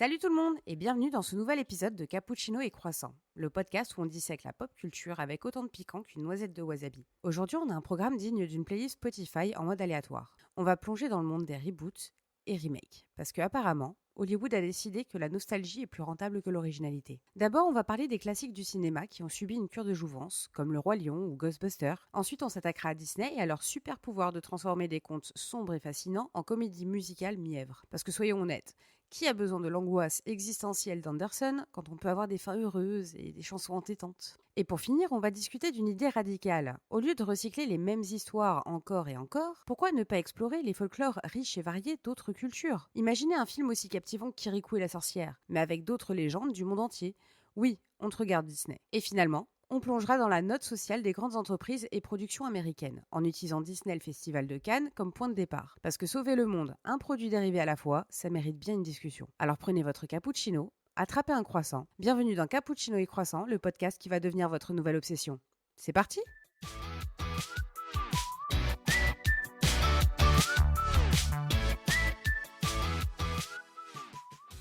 Salut tout le monde et bienvenue dans ce nouvel épisode de Cappuccino et Croissant, le podcast où on dissèque la pop culture avec autant de piquant qu'une noisette de wasabi. Aujourd'hui, on a un programme digne d'une playlist Spotify en mode aléatoire. On va plonger dans le monde des reboots et remakes, parce que apparemment, Hollywood a décidé que la nostalgie est plus rentable que l'originalité. D'abord, on va parler des classiques du cinéma qui ont subi une cure de jouvence, comme Le Roi Lion ou Ghostbusters. Ensuite, on s'attaquera à Disney et à leur super pouvoir de transformer des contes sombres et fascinants en comédie musicale mièvre. Parce que soyons honnêtes, qui a besoin de l'angoisse existentielle d'Anderson quand on peut avoir des fins heureuses et des chansons entêtantes? Et pour finir, on va discuter d'une idée radicale. Au lieu de recycler les mêmes histoires encore et encore, pourquoi ne pas explorer les folklores riches et variés d'autres cultures? Imaginez un film aussi captivant que Kirikou et la sorcière, mais avec d'autres légendes du monde entier. Oui, on te regarde Disney. Et finalement, on plongera dans la note sociale des grandes entreprises et productions américaines, en utilisant Disney le Festival de Cannes comme point de départ. Parce que sauver le monde, un produit dérivé à la fois, ça mérite bien une discussion. Alors prenez votre cappuccino, attrapez un croissant. Bienvenue dans Cappuccino et Croissant, le podcast qui va devenir votre nouvelle obsession. C'est parti ?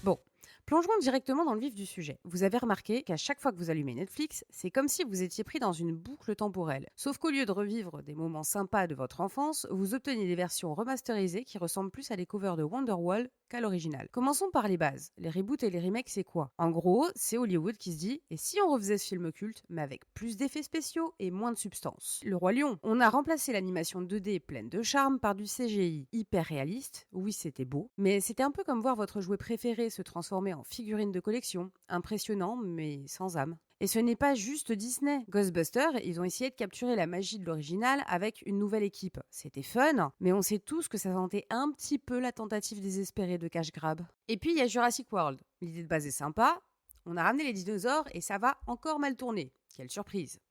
Bon, plongeons directement dans le vif du sujet. Vous avez remarqué qu'à chaque fois que vous allumez Netflix, c'est comme si vous étiez pris dans une boucle temporelle. Sauf qu'au lieu de revivre des moments sympas de votre enfance, vous obtenez des versions remasterisées qui ressemblent plus à des covers de Wonderwall qu'à l'original. Commençons par les bases. Les reboots et les remakes, c'est quoi? En gros, c'est Hollywood qui se dit « Et si on refaisait ce film culte, mais avec plus d'effets spéciaux et moins de substance ?» Le Roi Lion. On a remplacé l'animation 2D pleine de charme par du CGI hyper réaliste. Oui, c'était beau, mais c'était un peu comme voir votre jouet préféré se transformer en figurine de collection. Impressionnant, mais sans âme. Et ce n'est pas juste Disney. Ghostbusters, ils ont essayé de capturer la magie de l'original avec une nouvelle équipe. C'était fun, mais on sait tous que ça sentait un petit peu la tentative désespérée de cash grab. Et puis il y a Jurassic World. L'idée de base est sympa. On a ramené les dinosaures et ça va encore mal tourner. Quelle surprise.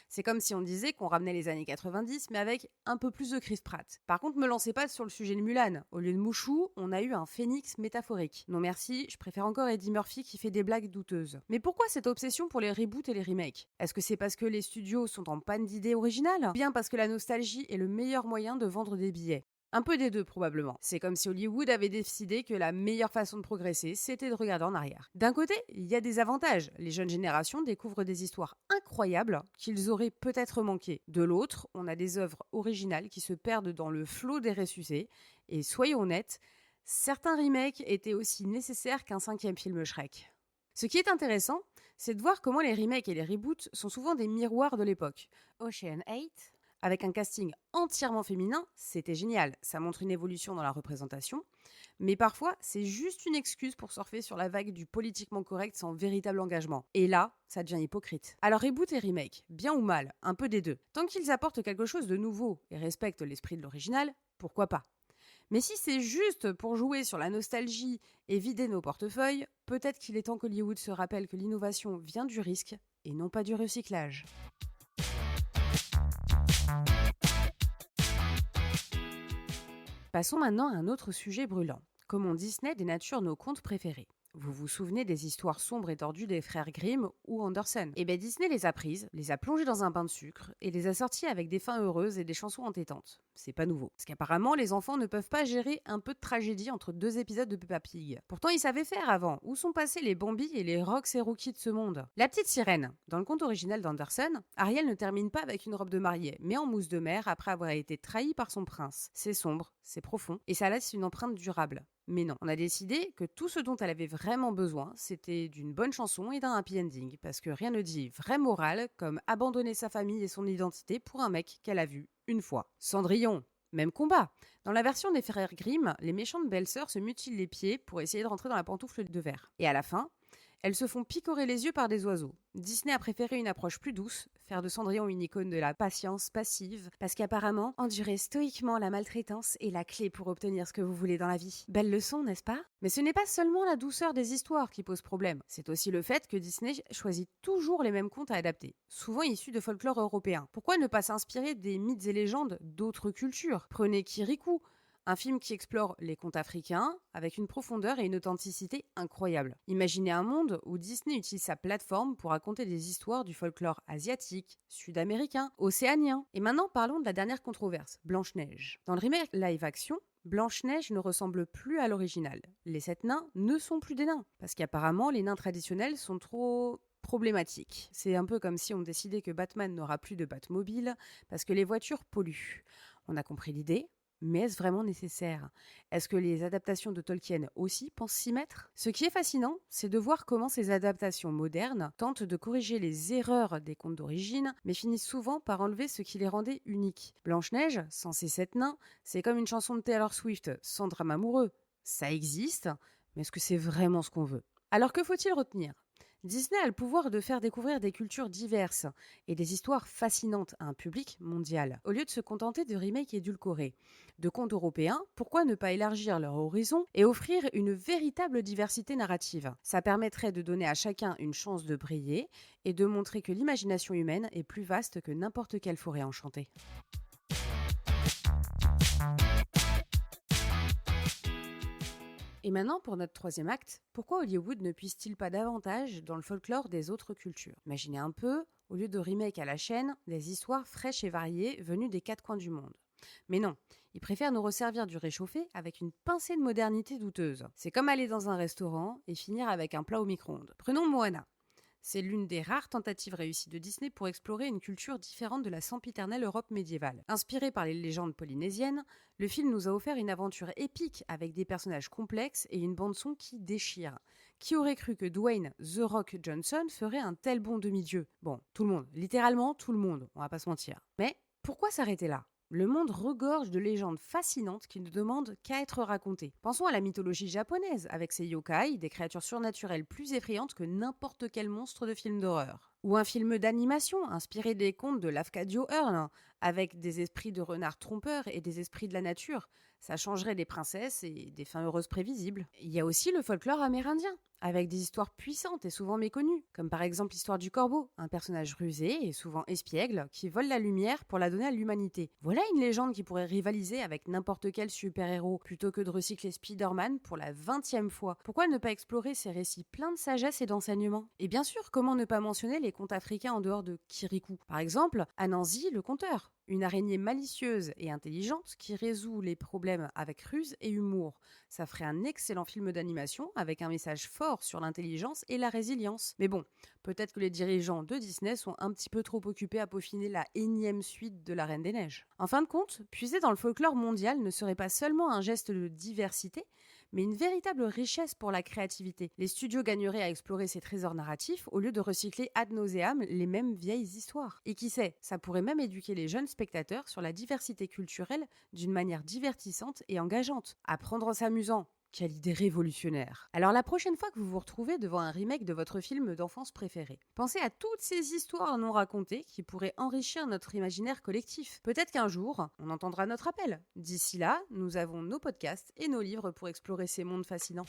C'est comme si on disait qu'on ramenait les années 90 mais avec un peu plus de Chris Pratt. Par contre, me lancez pas sur le sujet de Mulan. Au lieu de Mouchou, on a eu un phénix métaphorique. Non merci, je préfère encore Eddie Murphy qui fait des blagues douteuses. Mais pourquoi cette obsession pour les reboots et les remakes? Est-ce que c'est parce que les studios sont en panne d'idées originales? Ou bien parce que la nostalgie est le meilleur moyen de vendre des billets? Un peu des deux probablement. C'est comme si Hollywood avait décidé que la meilleure façon de progresser, c'était de regarder en arrière. D'un côté, il y a des avantages. Les jeunes générations découvrent des histoires incroyables qu'ils auraient peut-être manquées. De l'autre, on a des œuvres originales qui se perdent dans le flot des ressuscités. Et soyons honnêtes, certains remakes étaient aussi nécessaires qu'un 5e film Shrek. Ce qui est intéressant, c'est de voir comment les remakes et les reboots sont souvent des miroirs de l'époque. Ocean 8, avec un casting entièrement féminin, c'était génial. Ça montre une évolution dans la représentation. Mais parfois, c'est juste une excuse pour surfer sur la vague du politiquement correct sans véritable engagement. Et là, ça devient hypocrite. Alors reboot et remake, bien ou mal, un peu des deux. Tant qu'ils apportent quelque chose de nouveau et respectent l'esprit de l'original, pourquoi pas? Mais si c'est juste pour jouer sur la nostalgie et vider nos portefeuilles, peut-être qu'il est temps qu'Hollywood se rappelle que l'innovation vient du risque et non pas du recyclage. Passons maintenant à un autre sujet brûlant. Comment Disney dénature nos contes préférés. Vous vous souvenez des histoires sombres et tordues des frères Grimm ou Andersen? Eh bien Disney les a prises, les a plongées dans un bain de sucre et les a sorties avec des fins heureuses et des chansons entêtantes. C'est pas nouveau. Parce qu'apparemment, les enfants ne peuvent pas gérer un peu de tragédie entre 2 épisodes de Peppa Pig. Pourtant, ils savaient faire avant. Où sont passés les Bambi et les Rox et Rookie de ce monde? La petite sirène. Dans le conte original d'Andersen, Ariel ne termine pas avec une robe de mariée, mais en mousse de mer après avoir été trahie par son prince. C'est sombre, c'est profond, et ça laisse une empreinte durable. Mais non, on a décidé que tout ce dont elle avait vraiment besoin, c'était d'une bonne chanson et d'un happy ending, parce que rien ne dit vraie morale comme abandonner sa famille et son identité pour un mec qu'elle a vu une fois. Cendrillon, même combat. Dans la version des frères Grimm, les méchantes belles-sœurs se mutilent les pieds pour essayer de rentrer dans la pantoufle de verre. Et à la fin, elles se font picorer les yeux par des oiseaux. Disney a préféré une approche plus douce, faire de Cendrillon une icône de la patience passive, parce qu'apparemment, endurer stoïquement la maltraitance est la clé pour obtenir ce que vous voulez dans la vie. Belle leçon, n'est-ce pas? Mais ce n'est pas seulement la douceur des histoires qui pose problème, c'est aussi le fait que Disney choisit toujours les mêmes contes à adapter, souvent issus de folklore européen. Pourquoi ne pas s'inspirer des mythes et légendes d'autres cultures? Prenez Kirikou, un film qui explore les contes africains avec une profondeur et une authenticité incroyables. Imaginez un monde où Disney utilise sa plateforme pour raconter des histoires du folklore asiatique, sud-américain, océanien. Et maintenant, parlons de la dernière controverse, Blanche-Neige. Dans le remake live-action, Blanche-Neige ne ressemble plus à l'original. Les 7 nains ne sont plus des nains, parce qu'apparemment les nains traditionnels sont trop problématiques. C'est un peu comme si on décidait que Batman n'aura plus de Batmobile parce que les voitures polluent. On a compris l'idée, mais est-ce vraiment nécessaire? Est-ce que les adaptations de Tolkien aussi pensent s'y mettre? Ce qui est fascinant, c'est de voir comment ces adaptations modernes tentent de corriger les erreurs des contes d'origine, mais finissent souvent par enlever ce qui les rendait uniques. Blanche-Neige, sans ses 7 nains, c'est comme une chanson de Taylor Swift, sans drame amoureux. Ça existe, mais est-ce que c'est vraiment ce qu'on veut? Alors que faut-il retenir? Disney a le pouvoir de faire découvrir des cultures diverses et des histoires fascinantes à un public mondial. Au lieu de se contenter de remakes édulcorés, de contes européens, pourquoi ne pas élargir leur horizon et offrir une véritable diversité narrative? Ça permettrait de donner à chacun une chance de briller et de montrer que l'imagination humaine est plus vaste que n'importe quelle forêt enchantée. Et maintenant, pour notre troisième acte, pourquoi Hollywood ne puise-t-il pas davantage dans le folklore des autres cultures? Imaginez un peu, au lieu de remake à la chaîne, des histoires fraîches et variées venues des 4 coins du monde. Mais non, ils préfèrent nous resservir du réchauffé avec une pincée de modernité douteuse. C'est comme aller dans un restaurant et finir avec un plat au micro-ondes. Prenons Moana. C'est l'une des rares tentatives réussies de Disney pour explorer une culture différente de la sempiternelle Europe médiévale. Inspiré par les légendes polynésiennes, le film nous a offert une aventure épique avec des personnages complexes et une bande-son qui déchire. Qui aurait cru que Dwayne The Rock Johnson ferait un tel bon demi-dieu? Bon, tout le monde, littéralement tout le monde, on va pas se mentir. Mais pourquoi s'arrêter là? Le monde regorge de légendes fascinantes qui ne demandent qu'à être racontées. Pensons à la mythologie japonaise, avec ses yokai, des créatures surnaturelles plus effrayantes que n'importe quel monstre de film d'horreur. Ou un film d'animation inspiré des contes de Lafcadio Hearn, avec des esprits de renards trompeurs et des esprits de la nature. Ça changerait des princesses et des fins heureuses prévisibles. Il y a aussi le folklore amérindien, avec des histoires puissantes et souvent méconnues, comme par exemple l'histoire du corbeau, un personnage rusé et souvent espiègle qui vole la lumière pour la donner à l'humanité. Voilà une légende qui pourrait rivaliser avec n'importe quel super-héros, plutôt que de recycler Spider-Man pour la 20e fois. Pourquoi ne pas explorer ces récits pleins de sagesse et d'enseignements? Et bien sûr, comment ne pas mentionner les contes africains en dehors de Kirikou? Par exemple, Anansi le conteur, une araignée malicieuse et intelligente qui résout les problèmes avec ruse et humour. Ça ferait un excellent film d'animation avec un message fort sur l'intelligence et la résilience. Mais bon, peut-être que les dirigeants de Disney sont un petit peu trop occupés à peaufiner la énième suite de La Reine des Neiges. En fin de compte, puiser dans le folklore mondial ne serait pas seulement un geste de diversité, mais une véritable richesse pour la créativité. Les studios gagneraient à explorer ces trésors narratifs au lieu de recycler ad nauseam les mêmes vieilles histoires. Et qui sait, ça pourrait même éduquer les jeunes spectateurs sur la diversité culturelle d'une manière divertissante et engageante. Apprendre en s'amusant. Quelle idée révolutionnaire! Alors la prochaine fois que vous vous retrouvez devant un remake de votre film d'enfance préféré, pensez à toutes ces histoires non racontées qui pourraient enrichir notre imaginaire collectif. Peut-être qu'un jour, on entendra notre appel. D'ici là, nous avons nos podcasts et nos livres pour explorer ces mondes fascinants.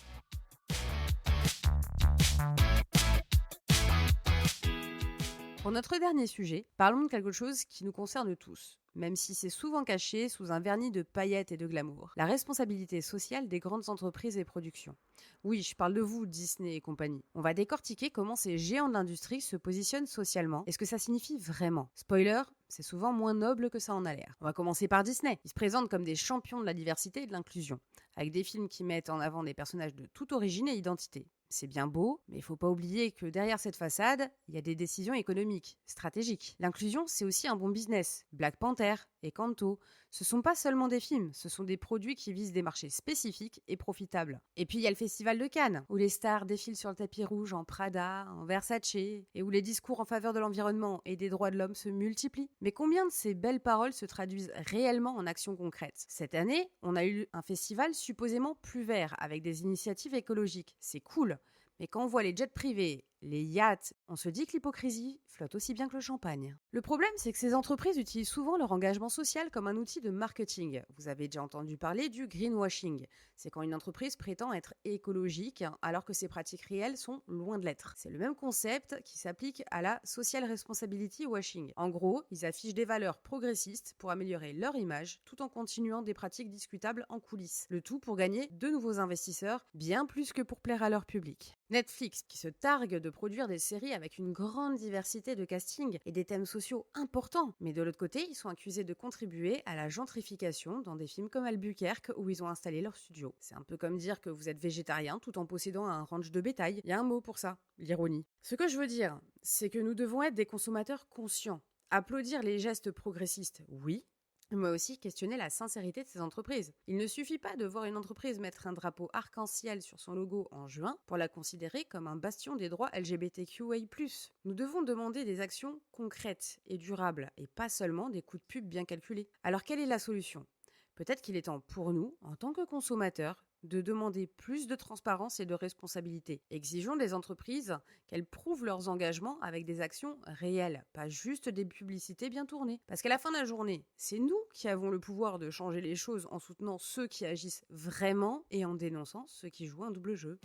Pour notre dernier sujet, parlons de quelque chose qui nous concerne tous, même si c'est souvent caché sous un vernis de paillettes et de glamour. La responsabilité sociale des grandes entreprises et productions. Oui, je parle de vous, Disney et compagnie. On va décortiquer comment ces géants de l'industrie se positionnent socialement et ce que ça signifie vraiment. Spoiler, c'est souvent moins noble que ça en a l'air. On va commencer par Disney. Ils se présentent comme des champions de la diversité et de l'inclusion, avec des films qui mettent en avant des personnages de toute origine et identité. C'est bien beau, mais il ne faut pas oublier que derrière cette façade, il y a des décisions économiques, stratégiques. L'inclusion, c'est aussi un bon business. Black Panther et Kanto, ce sont pas seulement des films, ce sont des produits qui visent des marchés spécifiques et profitables. Et puis il y a le Festival de Cannes, où les stars défilent sur le tapis rouge en Prada, en Versace, et où les discours en faveur de l'environnement et des droits de l'homme se multiplient. Mais combien de ces belles paroles se traduisent réellement en actions concrètes? Cette année, on a eu un festival supposément plus vert, avec des initiatives écologiques. C'est cool. Mais quand on voit les jets privés, les yachts, on se dit que l'hypocrisie flotte aussi bien que le champagne. Le problème, c'est que ces entreprises utilisent souvent leur engagement social comme un outil de marketing. Vous avez déjà entendu parler du greenwashing. C'est quand une entreprise prétend être écologique alors que ses pratiques réelles sont loin de l'être. C'est le même concept qui s'applique à la social responsibility washing. En gros, ils affichent des valeurs progressistes pour améliorer leur image tout en continuant des pratiques discutables en coulisses. Le tout pour gagner de nouveaux investisseurs, bien plus que pour plaire à leur public. Netflix, qui se targue de de produire des séries avec une grande diversité de casting et des thèmes sociaux importants. Mais de l'autre côté, ils sont accusés de contribuer à la gentrification dans des films comme Albuquerque où ils ont installé leur studio. C'est un peu comme dire que vous êtes végétarien tout en possédant un ranch de bétail. Il y a un mot pour ça, l'ironie. Ce que je veux dire, c'est que nous devons être des consommateurs conscients. Applaudir les gestes progressistes, oui, mais aussi questionner la sincérité de ces entreprises. Il ne suffit pas de voir une entreprise mettre un drapeau arc-en-ciel sur son logo en juin pour la considérer comme un bastion des droits LGBTQIA+. Nous devons demander des actions concrètes et durables, et pas seulement des coups de pub bien calculés. Alors quelle est la solution ? Peut-être qu'il est temps pour nous, en tant que consommateurs, de demander plus de transparence et de responsabilité. Exigeons des entreprises qu'elles prouvent leurs engagements avec des actions réelles, pas juste des publicités bien tournées. Parce qu'à la fin de la journée, c'est nous qui avons le pouvoir de changer les choses en soutenant ceux qui agissent vraiment et en dénonçant ceux qui jouent un double jeu.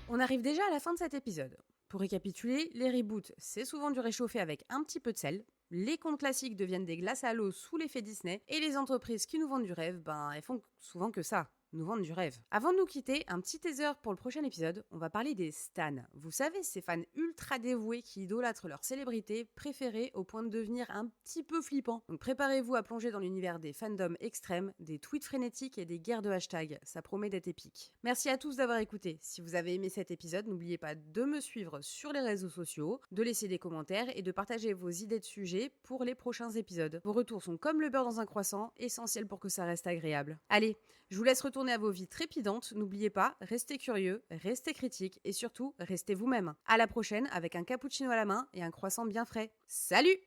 On arrive déjà à la fin de cet épisode. Pour récapituler, les reboots, c'est souvent du réchauffé avec un petit peu de sel. Les contes classiques deviennent des glaces à l'eau sous l'effet Disney. Et les entreprises qui nous vendent du rêve, elles font souvent que ça. Nous vendent du rêve. Avant de nous quitter, un petit teaser pour le prochain épisode, on va parler des stans. Vous savez, ces fans ultra dévoués qui idolâtrent leur célébrité préférée au point de devenir un petit peu flippant. Donc préparez-vous à plonger dans l'univers des fandoms extrêmes, des tweets frénétiques et des guerres de hashtags. Ça promet d'être épique. Merci à tous d'avoir écouté. Si vous avez aimé cet épisode, n'oubliez pas de me suivre sur les réseaux sociaux, de laisser des commentaires et de partager vos idées de sujets pour les prochains épisodes. Vos retours sont comme le beurre dans un croissant, essentiels pour que ça reste agréable. Allez, je vous laisse retourner à vos vies trépidantes. N'oubliez pas, restez curieux, restez critiques et surtout, restez vous-même. À la prochaine avec un cappuccino à la main et un croissant bien frais. Salut!